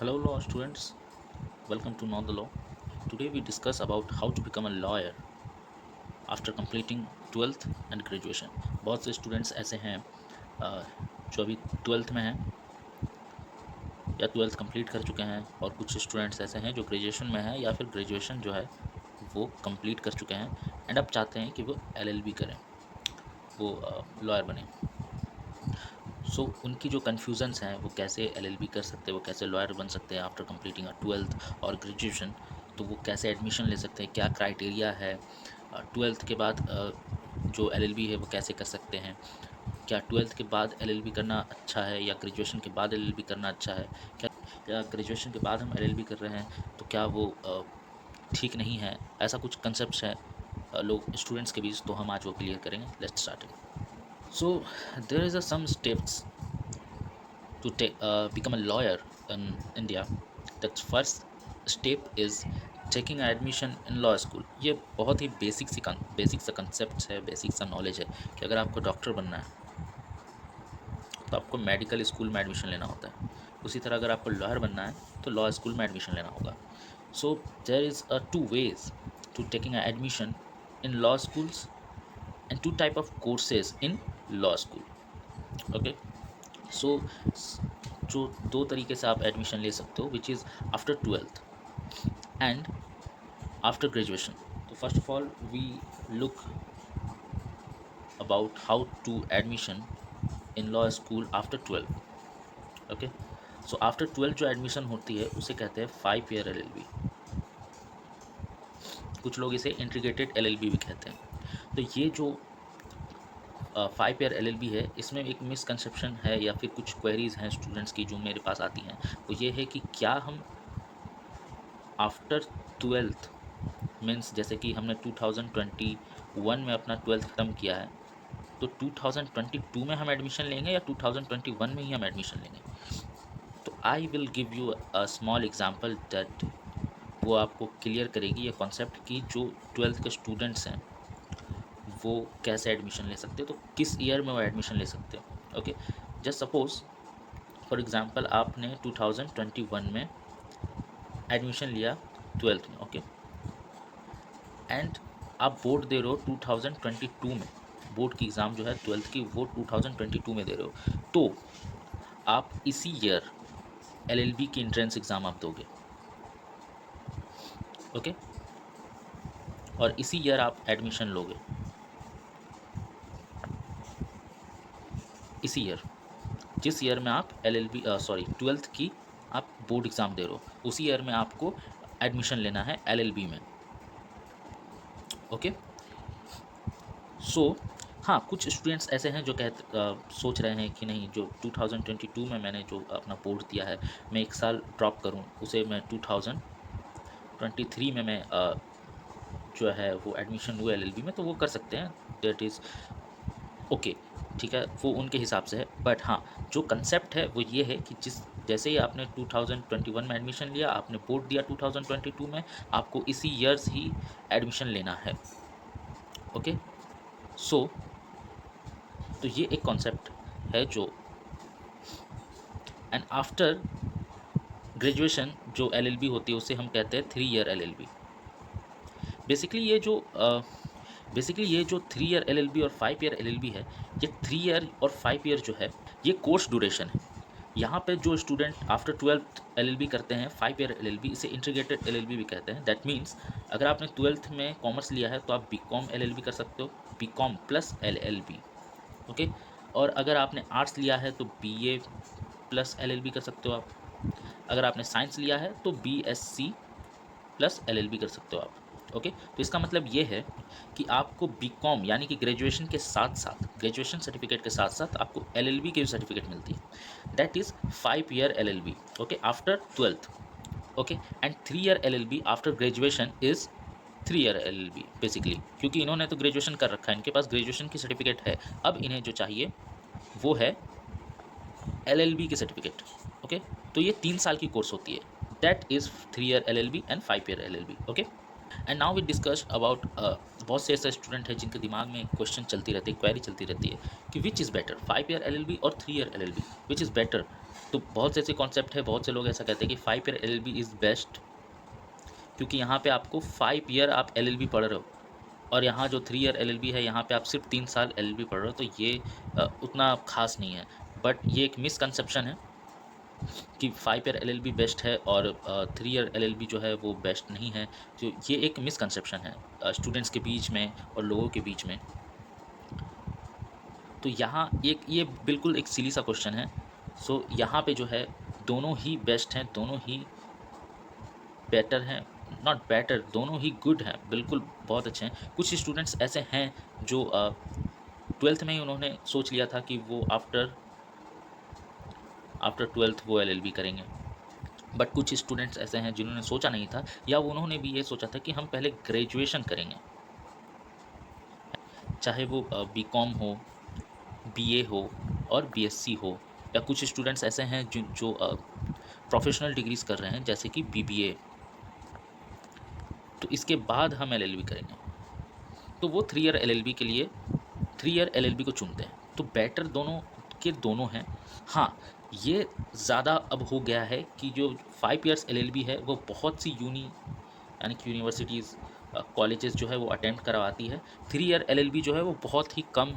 Hello law students, welcome to Know the Law. Today we discuss about how to become a lawyer after completing 12th and graduation. बहुत से students ऐसे हैं जो अभी 12th में हैं या 12th कंप्लीट कर चुके हैं और कुछ स्टूडेंट्स ऐसे हैं जो ग्रेजुएशन में हैं या फिर ग्रेजुएशन जो है वो कंप्लीट कर चुके हैं एंड अब चाहते हैं कि वो LLB करें, वो लॉयर बने। उनकी जो कन्फ्यूज़न्स हैं वो कैसे LLB कर सकते हैं, वो कैसे लॉयर बन सकते हैं आफ्टर कंप्लीटिंग 12th और ग्रेजुएशन, तो वो कैसे एडमिशन ले सकते हैं, क्या क्राइटेरिया है 12th के बाद जो LLB है वो कैसे कर सकते हैं, क्या 12th के बाद LLB करना अच्छा है या ग्रेजुएशन के बाद LLB करना अच्छा है, क्या ग्रेजुएशन के बाद हम LLB कर रहे हैं तो क्या वो ठीक नहीं है। ऐसा कुछ कंसेप्ट है लोग स्टूडेंट्स के बीच, तो हम आज वो क्लियर करेंगे। Let's start. So there is some steps to become a lawyer in India. That first step is taking admission in law school. ये बहुत ही बेसिक सा कंसेप्ट है, बेसिक सा नॉलेज है कि अगर आपको डॉक्टर बनना है तो आपको मेडिकल स्कूल में एडमिशन लेना होता है। उसी तरह अगर आपको लॉयर बनना है तो लॉ स्कूल में एडमिशन लेना होगा। So there is two ways to taking admission in law schools and two type of courses in law school. Okay, so जो दो तरीके से आप एडमिशन ले सकते हो, which is after 12th and after graduation. तो first of all we look about how to admission in law school after 12th। Okay, so after 12th जो एडमिशन होती है उसे कहते हैं 5 ईयर LLB। कुछ लोग इसे इंटीग्रेटेड LLB भी कहते हैं। तो ये जो 5 ईयर LLB है, इसमें एक मिसकंसेप्शन है या फिर कुछ क्वेरीज हैं स्टूडेंट्स की जो मेरे पास आती हैं, वो ये है कि क्या हम आफ्टर 12th मीन्स जैसे कि हमने 2021 में अपना 12th ख़त्म किया है तो 2022 में हम एडमिशन लेंगे या 2021 में ही हम एडमिशन लेंगे। तो I will give you a small example that वो आपको क्लियर करेगी ये कॉन्सेप्ट कि जो 12th के स्टूडेंट्स हैं वो कैसे एडमिशन ले सकते हैं, तो किस ईयर में वो एडमिशन ले सकते हैं। Okay, just suppose for example आपने 2021 में एडमिशन लिया 12th में। ओके, एंड आप बोर्ड दे रहे हो 2022 में, बोर्ड की एग्ज़ाम जो है 12th की वो 2022 में दे रहे हो, तो आप इसी ईयर LLB की एंट्रेंस एग्ज़ाम आप दोगे। ओके, और इसी ईयर आप एडमिशन लोगे, इसी ईयर जिस ईयर में आप LLB 12th की आप बोर्ड एग्ज़ाम दे रहे हो, उसी ईयर में आपको एडमिशन लेना है LLB में। ओके, सो हाँ, कुछ स्टूडेंट्स ऐसे हैं जो सोच रहे हैं कि नहीं, जो 2022 में मैंने जो अपना बोर्ड दिया है मैं एक साल ड्रॉप करूं, उसे मैं 2023 में मैं जो है वो एडमिशन हुआ LLB में, तो वो कर सकते हैं। दैट इज़ ओके, ठीक है, वो उनके हिसाब से है। बट हाँ, जो कंसेप्ट है वो ये है कि जैसे ही आपने 2021 में एडमिशन लिया, आपने बोर्ड दिया 2022 में, आपको इसी ईयर्स ही एडमिशन लेना है। ओके, सो तो ये एक कॉन्सेप्ट है जो एंड आफ्टर ग्रेजुएशन जो LLB होती है उसे हम कहते हैं 3 ईयर LLB। बेसिकली ये जो 3 ईयर LLB और 5 ईयर LLB है, ये 3 ईयर और 5 ईयर जो है ये कोर्स ड्यूरेशन है। यहाँ पे जो स्टूडेंट आफ्टर 12th LLB करते हैं 5 ईयर LLB, इसे इंटीग्रेटेड LLB भी कहते हैं। दैट मीन्स अगर आपने 12th में कॉमर्स लिया है तो आप BCom LLB कर सकते हो, BCom प्लस LLB। ओके, और अगर आपने आर्ट्स लिया है तो BA प्लस LLB कर सकते हो आप। अगर आपने साइंस लिया है तो BSc प्लस LLB कर सकते हो आप। ओके, तो इसका मतलब ये है कि आपको BCom यानी कि ग्रेजुएशन के साथ साथ, ग्रेजुएशन सर्टिफिकेट के साथ साथ आपको LLB की भी सर्टिफिकेट मिलती है। That is 5 year LLB। Okay, after 12th। Okay, and 3 year LLB after graduation is 3 year LLB basically, क्योंकि इन्होंने तो ग्रेजुएशन कर रखा है, इनके पास ग्रेजुएशन की सर्टिफिकेट है। अब इन्हें जो चाहिए वो है LLB की सर्टिफिकेट। ओके, तो ये 3 साल की कोर्स होती है। That is 3 year LLB and 5 year LLB। Okay, and now we discuss about बहुत से ऐसे स्टूडेंट हैं जिनके दिमाग में क्वेश्चन चलती रहती है, क्वेरी चलती रहती है कि which is better, 5 year LLB और 3 year LLB, which is better तो बहुत से ऐसे कॉन्सेप्ट है, बहुत से लोग ऐसा कहते हैं कि 5 ईयर एलएलबी इज़ बेस्ट, क्योंकि यहाँ पे आपको 5 ईयर आप एलएलबी पढ़ रहे हो, और यहाँ जो 3 ईयर एलएलबी है यहाँ पे आप सिर्फ 3 साल एलएलबी पढ़ रहे हो, तो ये उतना खास नहीं है। बट ये एक मिसकंसेप्शन है कि 5 ईयर एलएलबी बेस्ट है और 3 ईयर एलएलबी जो है वो बेस्ट नहीं है। तो ये एक मिसकंसेप्शन है स्टूडेंट्स के बीच में और लोगों के बीच में। तो यहाँ एक ये बिल्कुल एक सिली सा क्वेश्चन है। सो यहाँ पे जो है दोनों ही बेस्ट हैं, दोनों ही बेटर हैं, नॉट बेटर, दोनों ही गुड हैं, बिल्कुल बहुत अच्छे हैं। कुछ स्टूडेंट्स ऐसे हैं जो 12th में ही उन्होंने सोच लिया था कि वो आफ्टर आफ्टर 12th वो एलएलबी करेंगे। बट कुछ स्टूडेंट्स ऐसे हैं जिन्होंने सोचा नहीं था, या उन्होंने भी ये सोचा था कि हम पहले ग्रेजुएशन करेंगे, चाहे वो बीकॉम हो, बीए हो और बीएससी हो। या कुछ स्टूडेंट्स ऐसे हैं जो प्रोफेशनल डिग्रीज कर रहे हैं जैसे कि बीबीए, तो इसके बाद हम एलएलबी करेंगे। तो वो 3 ईयर एलएलबी के लिए 3 ईयर एलएलबी को चुनते हैं। तो बेटर दोनों के दोनों हैं। हाँ, ये ज़्यादा अब हो गया है कि जो 5 ईयर्स एलएलबी है वो बहुत सी यानी कि यूनिवर्सिटीज़ कॉलेजेस जो है वो अटेम्प्ट करवाती है। 3 ईयर एलएलबी जो है वो बहुत ही कम,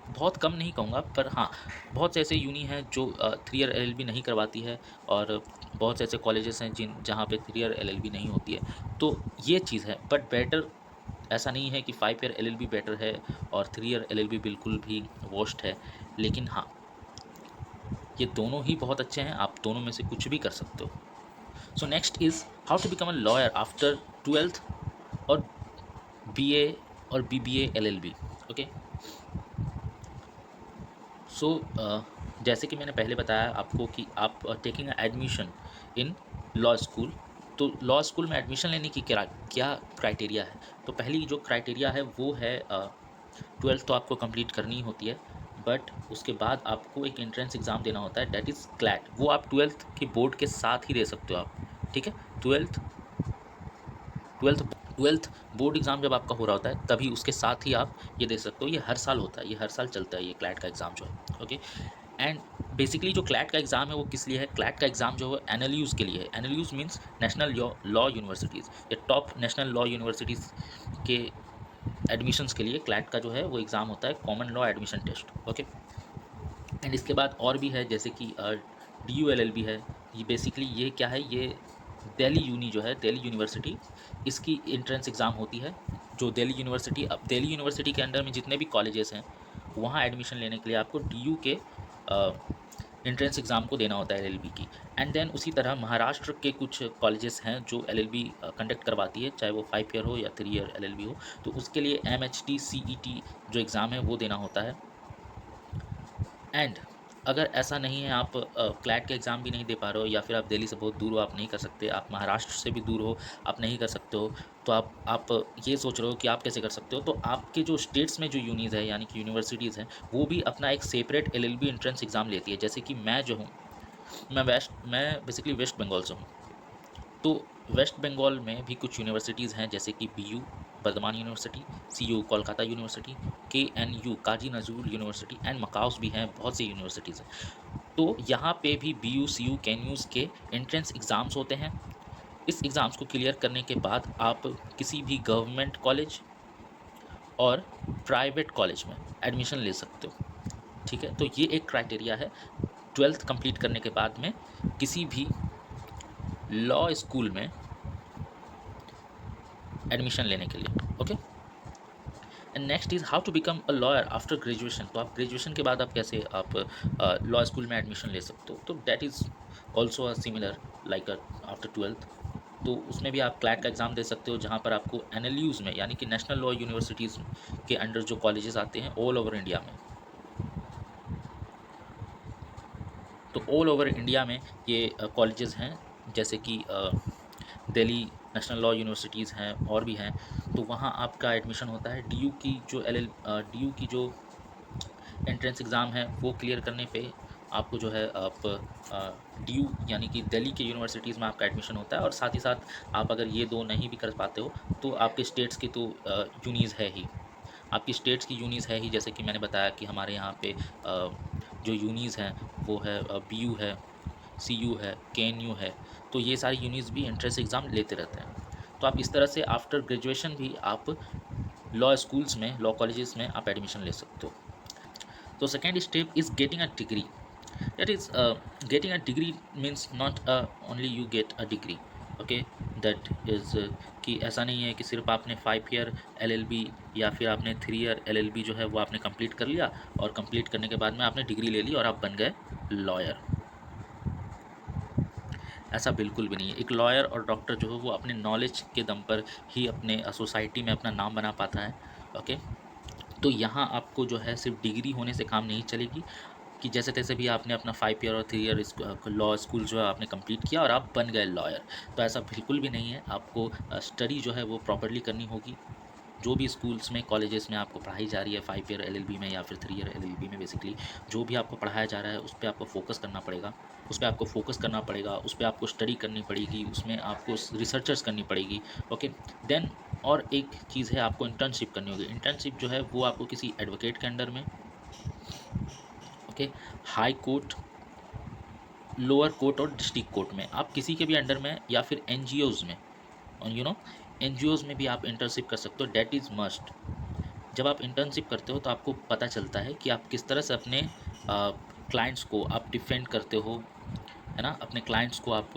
बहुत कम नहीं कहूँगा, पर हाँ बहुत से ऐसे यूनी हैं जो 3 ईयर एलएलबी नहीं करवाती है, और बहुत से ऐसे कॉलेजेस हैं जहाँ पे 3 ईयर एलएलबी नहीं होती है। तो ये चीज़ है। बट बेटर ऐसा नहीं है कि 5 ईयर एलएलबी बेटर है और 3 ईयर एलएलबी बिल्कुल भी वर्स्ट है। लेकिन हाँ, ये दोनों ही बहुत अच्छे हैं, आप दोनों में से कुछ भी कर सकते हो। So next is how to become a lawyer after 12th और बीए और बीबीए एलएलबी। ओके, सो जैसे कि मैंने पहले बताया आपको कि आप taking admission in law school. तो लॉ स्कूल में एडमिशन लेने की क्या क्या क्राइटेरिया है। तो पहली जो क्राइटेरिया है वो है 12th तो आपको कंप्लीट करनी ही होती है, बट उसके बाद आपको एक एंट्रेंस एग्ज़ाम देना होता है, दैट इज़ क्लैट। वो आप 12th की बोर्ड के साथ ही दे सकते हो आप, ठीक है। 12th twelfth twelfth board exam जब आपका हो रहा होता है तभी उसके साथ ही आप ये दे सकते हो। ये हर साल होता है, ये हर साल चलता है ये क्लैट का एग्ज़ाम जो है। ओके, एंड बेसिकली जो क्लैट का एग्ज़ाम है वो किस लिए है। क्लैट का एग्ज़ाम जो है एनएलयूज़ के लिए है। एनएलयूज़ मीन्स नेशनल लॉ यूनिवर्सिटीज़, या टॉप नेशनल लॉ यूनिवर्सिटीज़ के एडमिशन्स के लिए क्लैट का जो है वो एग्ज़ाम होता है, common law admission test. Okay, and इसके बाद और भी है जैसे कि DULLB है। ये बेसिकली ये क्या है, ये दिल्ली यूनी जो है, दिल्ली यूनिवर्सिटी, इसकी एंट्रेंस एग्ज़ाम होती है। जो दिल्ली यूनिवर्सिटी, अब दिल्ली यूनिवर्सिटी के अंडर में जितने भी कॉलेजेस हैं वहाँ एडमिशन लेने के लिए आपको DU के एंट्रेंस एग्ज़ाम को देना होता है LLB की। एंड देन उसी तरह महाराष्ट्र के कुछ कॉलेजेस हैं जो LLB कंडक्ट करवाती है, चाहे वो 5 ईयर हो या 3 ईयर LLB हो। तो उसके लिए MHT CET जो एग्ज़ाम है वो देना होता है। एंड अगर ऐसा नहीं है, आप क्लैट का एग्ज़ाम भी नहीं दे पा रहे हो, या फिर आप दिल्ली से बहुत दूर हो, आप नहीं कर सकते, आप महाराष्ट्र से भी दूर हो, आप नहीं कर सकते हो, तो आप ये सोच रहे हो कि आप कैसे कर सकते हो। तो आपके जो स्टेट्स में जो यूनीज़ है यानी कि यूनिवर्सिटीज़ हैं वो भी अपना एक सेपरेट LLB एंट्रेंस एग्ज़ाम लेती है। जैसे कि मैं जो हूँ, मैं बेसिकली वेस्ट बंगाल से हूँ। तो वेस्ट बंगाल में भी कुछ यूनिवर्सिटीज़ हैं जैसे कि BU Burdwan University, CU Kolkata University, KNU Kazi Nazrul University, and MAKAUT भी हैं, बहुत सी यूनिवर्सिटीज़ हैं। तो यहाँ पे भी BU CU KNUs के एंट्रेंस एग्ज़ाम्स होते हैं। इस एग्ज़ाम्स को क्लियर करने के बाद आप किसी भी गवर्नमेंट कॉलेज और प्राइवेट कॉलेज में एडमिशन ले सकते हो, ठीक है। तो ये एक क्राइटेरिया है 12th कंप्लीट करने के बाद में किसी भी लॉ स्कूल में एडमिशन लेने के लिए। Okay, and next is how to become a lawyer after graduation. तो आप ग्रेजुएशन के बाद आप कैसे आप लॉ स्कूल में एडमिशन ले सकते हो। तो that is also similar like after 12th। तो उसमें भी आप क्लैट का एग्ज़ाम दे सकते हो, जहाँ पर आपको NLUs में यानी कि नेशनल लॉ यूनिवर्सिटीज़ के अंडर जो कॉलेजेस आते हैं ऑल ओवर इंडिया में, तो ऑल ओवर इंडिया में ये कॉलेजेस हैं जैसे कि दिल्ली नेशनल लॉ यूनिवर्सिटीज़ हैं और भी हैं। तो वहाँ आपका एडमिशन होता है। DU की जो एंट्रेंस एग्ज़ाम है वो क्लियर करने पे आपको जो है आप DU यानी कि दिल्ली के यूनिवर्सिटीज़ में आपका एडमिशन होता है। और साथ ही साथ आप अगर ये दो नहीं भी कर पाते हो तो आपके स्टेट्स की तो यूनीज़ है ही, आपकी स्टेट्स की यूनीज़ है ही। जैसे कि मैंने बताया कि हमारे यहाँ पे जो यूनीज़ हैं वो है BU है, CU है, KNU है, तो ये सारी यूनिस भी एंट्रेंस एग्ज़ाम लेते रहते हैं। तो आप इस तरह से आफ्टर ग्रेजुएशन भी आप लॉ स्कूल्स में, लॉ कॉलेजेस में आप एडमिशन ले सकते हो। तो second step is getting a degree. That is, getting a degree means not only you get a degree, okay, that is कि ऐसा नहीं है कि सिर्फ आपने 5 ईयर LLB या फिर आपने 3 ईयर LLB जो है वो आपने कंप्लीट कर लिया और कंप्लीट करने के बाद में आपने डिग्री ले ली और आप बन गए लॉयर। ऐसा बिल्कुल भी नहीं है। एक लॉयर और डॉक्टर जो है वो अपने नॉलेज के दम पर ही अपने सोसाइटी में अपना नाम बना पाता है, ओके। तो यहाँ आपको जो है सिर्फ डिग्री होने से काम नहीं चलेगी कि जैसे तैसे भी आपने अपना 5 ईयर और 3 ईयर लॉ स्कूल जो है आपने कंप्लीट किया और आप बन गए लॉयर। तो ऐसा बिल्कुल भी नहीं है। आपको स्टडी जो है वो प्रॉपर्ली करनी होगी। जो भी स्कूल्स में, कॉलेजेस में आपको पढ़ाई जा रही है 5 ईयर LLB में या फिर 3 ईयर LLB में, बेसिकली जो भी आपको पढ़ाया जा रहा है उस पर आपको फोकस करना पड़ेगा, उस पर आपको फोकस करना पड़ेगा, उस पर आपको स्टडी करनी पड़ेगी, उसमें आपको रिसर्चर्स करनी पड़ेगी, ओके। देन और एक चीज़ है, आपको इंटर्नशिप करनी होगी। इंटर्नशिप जो है वो आपको किसी एडवोकेट के अंडर में, okay, high court, lower court और डिस्ट्रिक्ट कोर्ट में, आप किसी के भी अंडर में, या फिर NGOs में, और NGOs में भी आप इंटर्नशिप कर सकते हो। That is must. जब आप इंटर्नशिप करते हो तो आपको पता चलता है कि आप किस तरह से अपने क्लाइंट्स को आप डिफेंड करते हो, है ना, अपने क्लाइंट्स को आप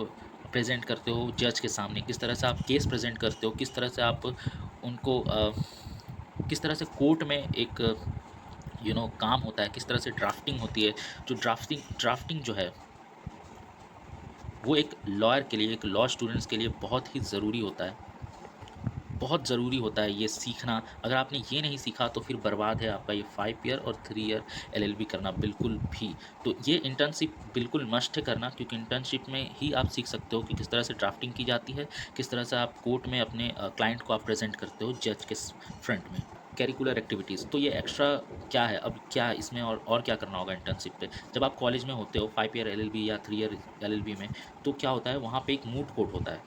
प्रेजेंट करते हो जज के सामने, किस तरह से आप केस प्रेजेंट करते हो, किस तरह से आप उनको किस तरह से कोर्ट में एक काम होता है, किस तरह से ड्राफ्टिंग होती है। जो ड्राफ्टिंग जो है वो एक लॉयर के लिए, एक लॉ स्टूडेंट्स के लिए बहुत ही ज़रूरी होता है, बहुत ज़रूरी होता है ये सीखना। अगर आपने ये नहीं सीखा तो फिर बर्बाद है आपका ये 5 ईयर और 3 ईयर LLB करना बिल्कुल भी। तो ये इंटर्नशिप बिल्कुल मस्ट है करना, क्योंकि इंटर्नशिप में ही आप सीख सकते हो कि किस तरह से ड्राफ्टिंग की जाती है, किस तरह से आप कोर्ट में अपने क्लाइंट को आप प्रेजेंट करते हो जज के फ्रंट में। करिकुलर एक्टिविटीज़ तो ये एक्स्ट्रा क्या है, अब क्या इसमें और क्या करना होगा इंटर्नशिप पे। जब आप कॉलेज में होते हो 5 ईयर LLB या 3 ईयर LLB में, तो क्या होता है वहाँ पे एक मूट कोर्ट होता है,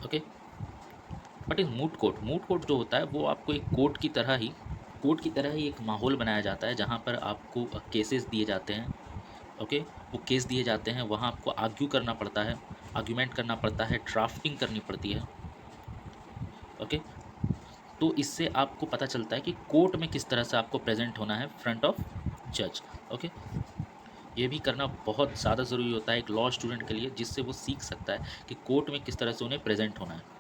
ओके। बट इस मूट कोर्ट जो होता है वो आपको एक कोर्ट की तरह ही एक माहौल बनाया जाता है, जहाँ पर आपको केसेस दिए जाते हैं, ओके। वो केस दिए जाते हैं, वहाँ आपको आर्ग्यू करना पड़ता है, आर्ग्यूमेंट करना पड़ता है, ड्राफ्टिंग करनी पड़ती है, ओके। तो इससे आपको पता चलता है कि कोर्ट में किस तरह से आपको प्रेजेंट होना है फ्रंट ऑफ जज, ओके। ये भी करना बहुत ज़्यादा ज़रूरी होता है एक लॉ स्टूडेंट के लिए, जिससे वो सीख सकता है कि कोर्ट में किस तरह से उन्हें प्रेजेंट होना है।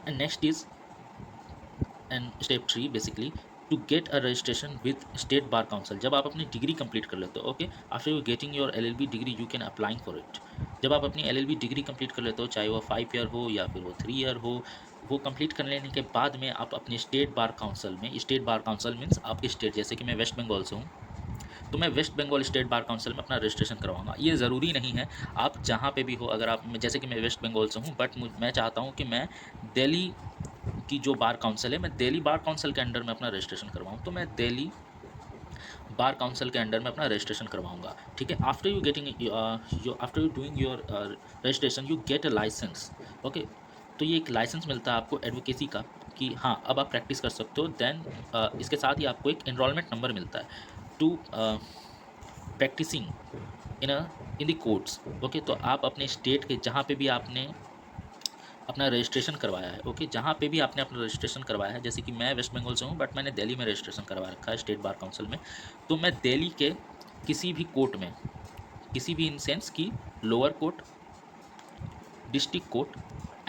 And next is and step 3 basically to get a registration with state bar council. जब आप अपनी डिग्री कंप्लीट कर लेते हो, okay, after you getting your LLB degree you can applying for it. जब आप अपनी LLB डिग्री कंप्लीट कर लेते हो, चाहे वो 5 ईयर हो या फिर वो 3 ईयर हो, वो कंप्लीट कर लेने के बाद में आप अपने स्टेट बार काउंसिल में, स्टेट बार काउंसिल मीन्स आपके स्टेट, जैसे कि मैं वेस्ट बंगाल से हूँ, तो मैं West Bengal state bar council में अपना रजिस्ट्रेशन करवाऊंगा। ये ज़रूरी नहीं है आप जहाँ पे भी हो, अगर आप, जैसे कि मैं वेस्ट बंगाल से हूँ बट मैं चाहता हूँ कि मैं दिल्ली की जो बार काउंसिल है, मैं दिल्ली बार काउंसिल के अंडर में अपना रजिस्ट्रेशन करवाऊँ, तो मैं दिल्ली बार काउंसिल के अंडर में अपना रजिस्ट्रेशन करवाऊंगा, ठीक है। After you getting after you doing your registration you get a license, okay. तो ये एक लाइसेंस मिलता है आपको एडवोकेसी का, कि हाँ अब आप प्रैक्टिस कर सकते हो। देन इसके साथ ही आपको एक एनरोलमेंट नंबर मिलता है to practising in the courts, okay. तो आप अपने स्टेट के जहाँ पे भी आपने अपना रजिस्ट्रेशन करवाया है, ओके, जहाँ पे भी आपने अपना रजिस्ट्रेशन करवाया है, जैसे कि मैं वेस्ट बंगाल से हूँ बट मैंने दिल्ली में रजिस्ट्रेशन करवा रखा है स्टेट बार काउंसिल में, तो मैं दिल्ली के किसी भी कोर्ट में, किसी भी इन सेंस की lower court, district court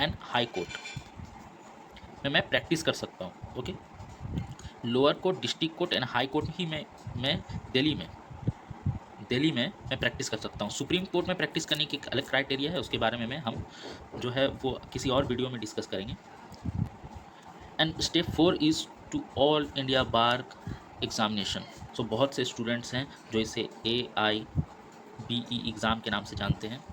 and high court में मैं प्रैक्टिस कर सकता हूँ, okay. Lower court, district court and high court ही मैं दिल्ली में मैं प्रैक्टिस कर सकता हूँ। सुप्रीम कोर्ट में प्रैक्टिस करने की एक अलग क्राइटेरिया है, उसके बारे में हम जो है वो किसी और वीडियो में डिस्कस करेंगे। And step 4 is to all India bar examination. So बहुत से स्टूडेंट्स हैं जो इसे AIBE एग्ज़ाम के नाम से जानते हैं।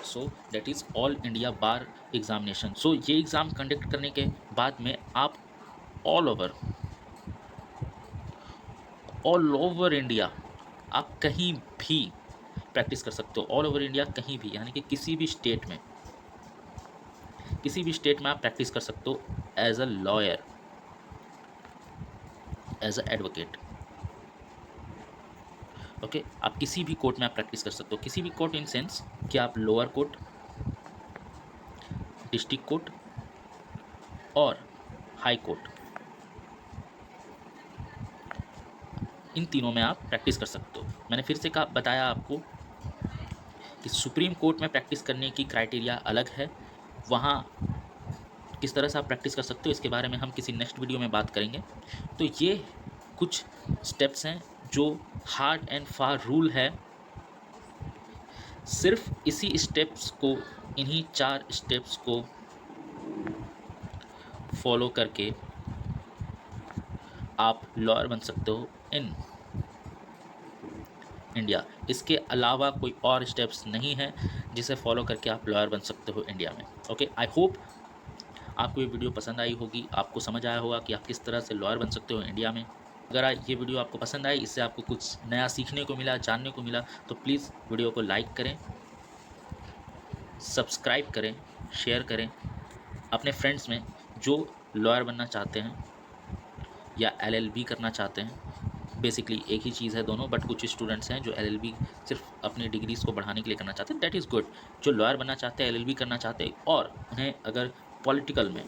So that is all India bar examination. So ये एग्ज़ाम कंडक्ट करने के बाद में आप ऑल ओवर इंडिया आप कहीं भी प्रैक्टिस कर सकते हो। ऑल ओवर इंडिया कहीं भी, यानी कि किसी भी स्टेट में आप प्रैक्टिस कर सकते हो as a lawyer, as a advocate. Okay, आप किसी भी कोर्ट में आप प्रैक्टिस कर सकते हो, किसी भी कोर्ट इन सेंस कि आप लोअर कोर्ट, डिस्ट्रिक्ट कोर्ट और हाई कोर्ट, इन तीनों में आप प्रैक्टिस कर सकते हो। मैंने फिर से कहा बताया आपको कि सुप्रीम कोर्ट में प्रैक्टिस करने की क्राइटेरिया अलग है, वहाँ किस तरह से आप प्रैक्टिस कर सकते हो इसके बारे में हम किसी नेक्स्ट वीडियो में बात करेंगे। तो ये कुछ स्टेप्स हैं जो हार्ड एंड फास्ट रूल है, सिर्फ इसी स्टेप्स को, इन्हीं 4 स्टेप्स को फॉलो करके आप लॉयर बन सकते हो इन इंडिया। इसके अलावा कोई और स्टेप्स नहीं है जिसे फॉलो करके आप लॉयर बन सकते हो इंडिया में। ओके, आई होप आपको ये वीडियो पसंद आई होगी, आपको समझ आया होगा कि आप किस तरह से लॉयर बन सकते हो इंडिया में। अगर ये वीडियो आपको पसंद आई, इससे आपको कुछ नया सीखने को मिला, जानने को मिला, तो प्लीज़ वीडियो को लाइक करें, सब्सक्राइब करें, शेयर करें अपने फ्रेंड्स में जो लॉयर बनना चाहते हैं या LLB करना चाहते हैं। बेसिकली एक ही चीज़ है दोनों, बट कुछ स्टूडेंट्स हैं जो LLB सिर्फ अपनी डिग्रीज़ को बढ़ाने के लिए करना चाहते हैं, दैट इज़ गुड। जो लॉयर बनना चाहते हैं, LLB करना चाहते हैं और उन्हें अगर पॉलिटिकल में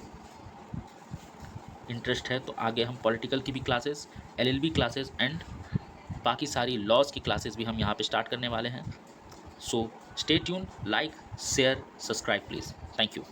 इंटरेस्ट है तो आगे हम पॉलिटिकल की भी क्लासेस, LLB क्लासेस एंड बाकी सारी लॉज की क्लासेस भी हम यहाँ पे स्टार्ट करने वाले हैं। So stay tune, like, share, subscribe please. Thank you.